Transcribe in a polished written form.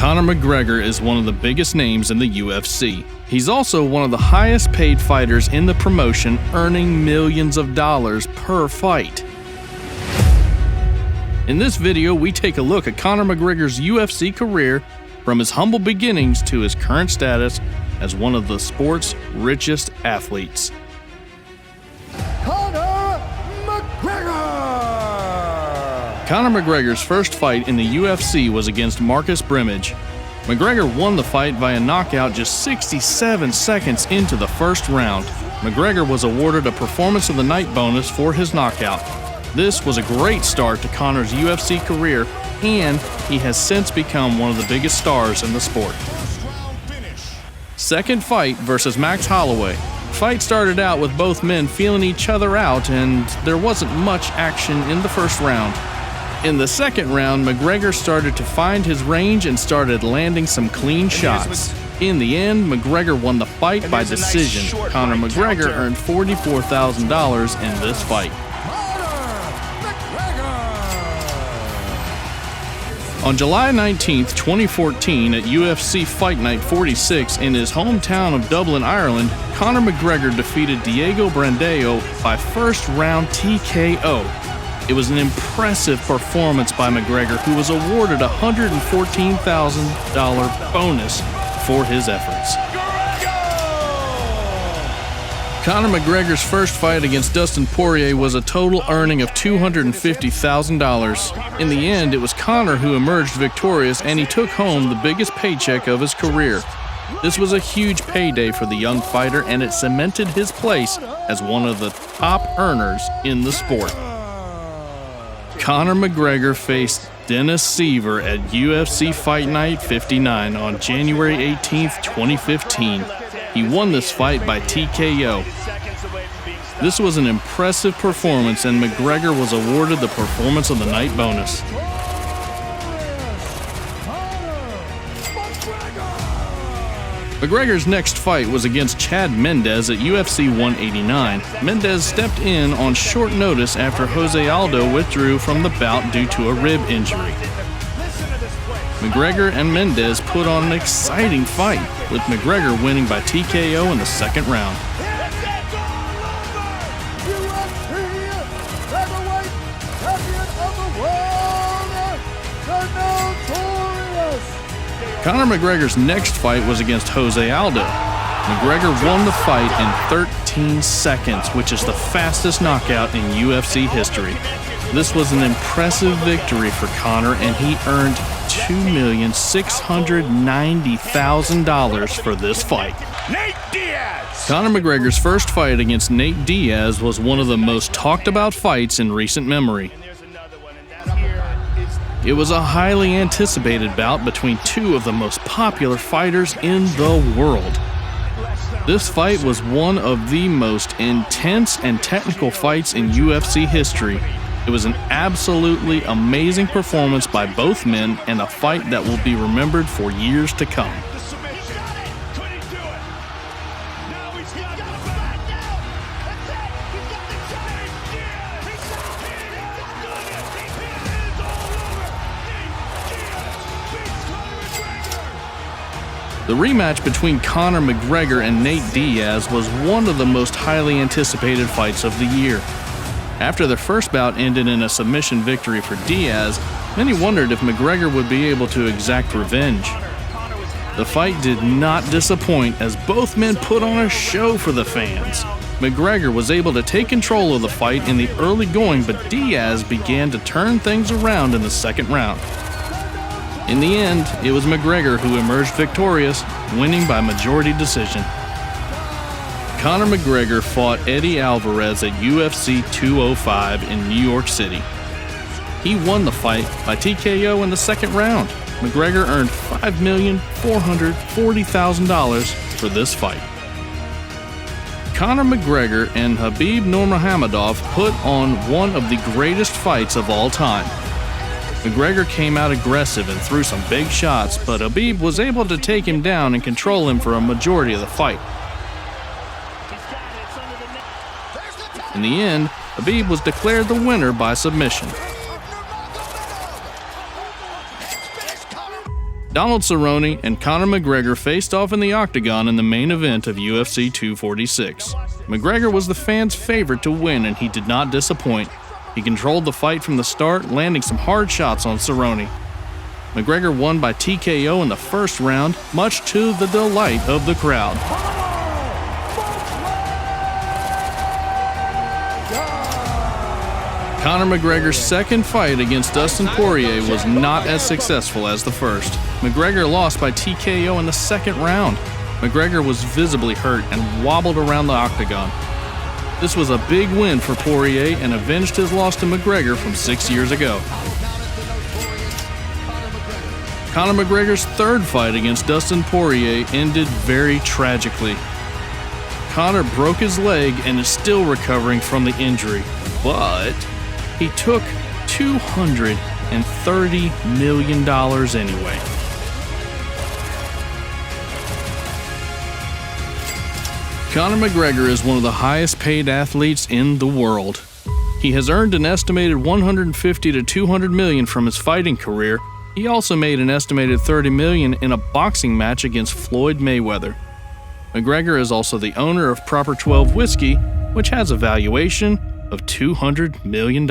Conor McGregor is one of the biggest names in the UFC. He's also one of the highest paid fighters in the promotion, earning millions of dollars per fight. In this video, we take a look at Conor McGregor's UFC career from his humble beginnings to his current status as one of the sport's richest athletes. Conor McGregor! Conor McGregor's first fight in the UFC was against Marcus Brimage. McGregor won the fight via knockout just 67 seconds into the first round. McGregor was awarded a Performance of the Night bonus for his knockout. This was a great start to Conor's UFC career, and he has since become one of the biggest stars in the sport. Second fight versus Max Holloway. Fight started out with both men feeling each other out, and there wasn't much action in the first round. In the second round, McGregor started to find his range and started landing some clean shots. In the end, McGregor won the fight by decision. Conor McGregor earned $44,000 in this fight. On July 19, 2014, at UFC Fight Night 46 in his hometown of Dublin, Ireland, Conor McGregor defeated Diego Brandão by first-round TKO. It was an impressive performance by McGregor, who was awarded a $114,000 bonus for his efforts. Conor McGregor's first fight against Dustin Poirier was a total earning of $250,000. In the end, it was Conor who emerged victorious, and he took home the biggest paycheck of his career. This was a huge payday for the young fighter, and it cemented his place as one of the top earners in the sport. Conor McGregor faced Dennis Siver at UFC Fight Night 59 on January 18, 2015. He won this fight by TKO. This was an impressive performance, and McGregor was awarded the Performance of the Night bonus. McGregor's next fight was against Chad Mendes at UFC 189. Mendes stepped in on short notice after José Aldo withdrew from the bout due to a rib injury. McGregor and Mendes put on an exciting fight, with McGregor winning by TKO in the second round. Conor McGregor's next fight was against José Aldo. McGregor won the fight in 13 seconds, which is the fastest knockout in UFC history. This was an impressive victory for Conor, and he earned $2,690,000 for this fight. Nate Diaz! Conor McGregor's first fight against Nate Diaz was one of the most talked about fights in recent memory. It was a highly anticipated bout between two of the most popular fighters in the world. This fight was one of the most intense and technical fights in UFC history. It was an absolutely amazing performance by both men, and a fight that will be remembered for years to come. The rematch between Conor McGregor and Nate Diaz was one of the most highly anticipated fights of the year. After their first bout ended in a submission victory for Diaz, many wondered if McGregor would be able to exact revenge. The fight did not disappoint, as both men put on a show for the fans. McGregor was able to take control of the fight in the early going, but Diaz began to turn things around in the second round. In the end, it was McGregor who emerged victorious, winning by majority decision. Conor McGregor fought Eddie Alvarez at UFC 205 in New York City. He won the fight by TKO in the second round. McGregor earned $5,440,000 for this fight. Conor McGregor and Khabib Nurmagomedov put on one of the greatest fights of all time. McGregor came out aggressive and threw some big shots, but Khabib was able to take him down and control him for a majority of the fight. In the end, Khabib was declared the winner by submission. Donald Cerrone and Conor McGregor faced off in the octagon in the main event of UFC 246. McGregor was the fans' favorite to win, and he did not disappoint. He controlled the fight from the start, landing some hard shots on Cerrone. McGregor won by TKO in the first round, much to the delight of the crowd. Conor McGregor's second fight against Dustin Poirier was not as successful as the first. McGregor lost by TKO in the second round. McGregor was visibly hurt and wobbled around the octagon. This was a big win for Poirier and avenged his loss to McGregor from 6 years ago. Conor McGregor's third fight against Dustin Poirier ended very tragically. Conor broke his leg and is still recovering from the injury, but he took $230 million anyway. Conor McGregor is one of the highest paid athletes in the world. He has earned an estimated $150 to $200 million from his fighting career. He also made an estimated $30 million in a boxing match against Floyd Mayweather. McGregor is also the owner of Proper 12 Whiskey, which has a valuation of $200 million.